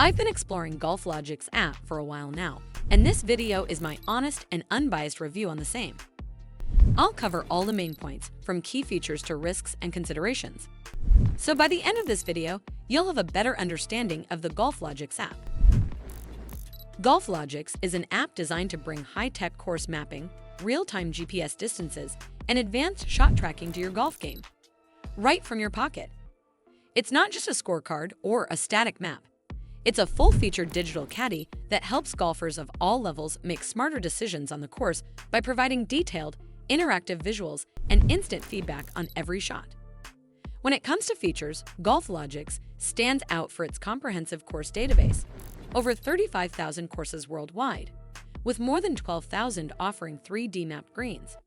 I've been exploring Golflogix app for a while now, and this video is my honest and unbiased review on the same. I'll cover all the main points, from key features to risks and considerations. So by the end of this video, you'll have a better understanding of the Golflogix app. Golflogix is an app designed to bring high-tech course mapping, real-time GPS distances, and advanced shot tracking to your golf game, right from your pocket. It's not just a scorecard or a static map. It's a full-featured digital caddy that helps golfers of all levels make smarter decisions on the course by providing detailed, interactive visuals and instant feedback on every shot. When it comes to features, Golflogix stands out for its comprehensive course database, over 35,000 courses worldwide, with more than 12,000 offering 3D mapped greens.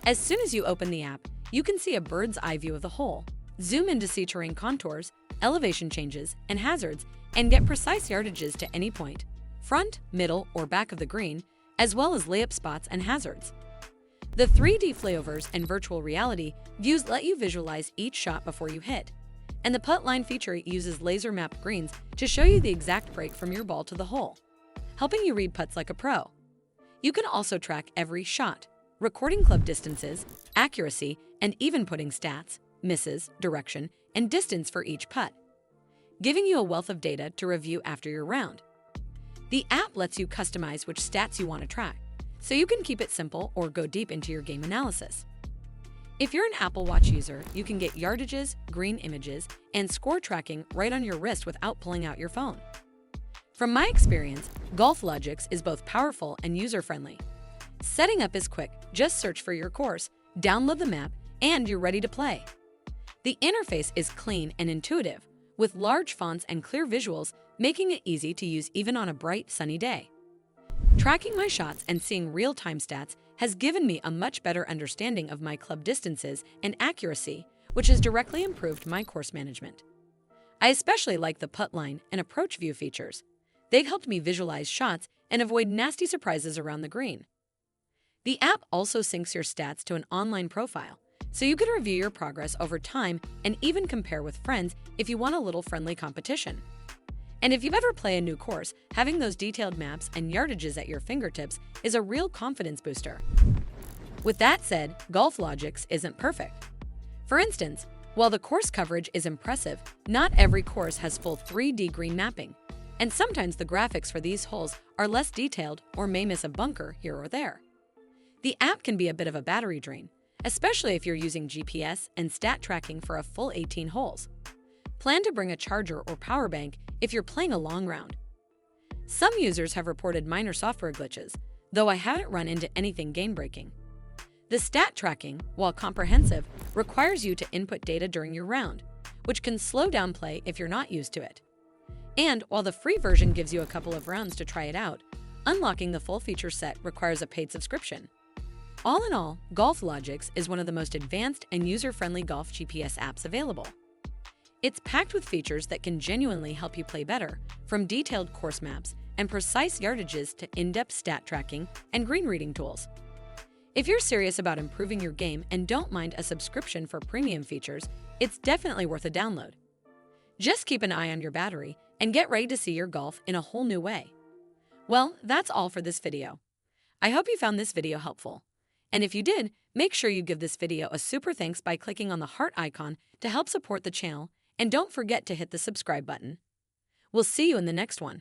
As soon as you open the app, you can see a bird's eye view of the hole, zoom in to see terrain contours, elevation changes, and hazards, and get precise yardages to any point, front, middle, or back of the green, as well as layup spots and hazards. The 3D flyovers and virtual reality views let you visualize each shot before you hit, and the putt line feature uses laser-mapped greens to show you the exact break from your ball to the hole, helping you read putts like a pro. You can also track every shot, recording club distances, accuracy, and even putting stats, misses, direction, and distance for each putt, giving you a wealth of data to review after your round. The app lets you customize which stats you want to track, so you can keep it simple or go deep into your game analysis. If you're an Apple Watch user, you can get yardages, green images, and score tracking right on your wrist without pulling out your phone. From my experience, Golflogix is both powerful and user-friendly. Setting up is quick. Just search for your course, download the map, and you're ready to play. The interface is clean and intuitive, with large fonts and clear visuals, making it easy to use even on a bright, sunny day. Tracking my shots and seeing real-time stats has given me a much better understanding of my club distances and accuracy, which has directly improved my course management. I especially like the putt line and approach view features. They've helped me visualize shots and avoid nasty surprises around the green. The app also syncs your stats to an online profile, so you can review your progress over time and even compare with friends if you want a little friendly competition. And if you've ever played a new course, having those detailed maps and yardages at your fingertips is a real confidence booster. With that said, Golflogix isn't perfect. For instance, while the course coverage is impressive, not every course has full 3D green mapping, and sometimes the graphics for these holes are less detailed or may miss a bunker here or there. The app can be a bit of a battery drain, especially if you're using GPS and stat tracking for a full 18 holes. Plan to bring a charger or power bank if you're playing a long round. Some users have reported minor software glitches, though I haven't run into anything game-breaking. The stat tracking, while comprehensive, requires you to input data during your round, which can slow down play if you're not used to it. And while the free version gives you a couple of rounds to try it out, unlocking the full feature set requires a paid subscription. All in all, Golflogix is one of the most advanced and user-friendly golf GPS apps available. It's packed with features that can genuinely help you play better, from detailed course maps and precise yardages to in-depth stat tracking and green reading tools. If you're serious about improving your game and don't mind a subscription for premium features, it's definitely worth a download. Just keep an eye on your battery and get ready to see your golf in a whole new way. Well, that's all for this video. I hope you found this video helpful. And if you did, make sure you give this video a super thanks by clicking on the heart icon to help support the channel, and don't forget to hit the subscribe button. We'll see you in the next one.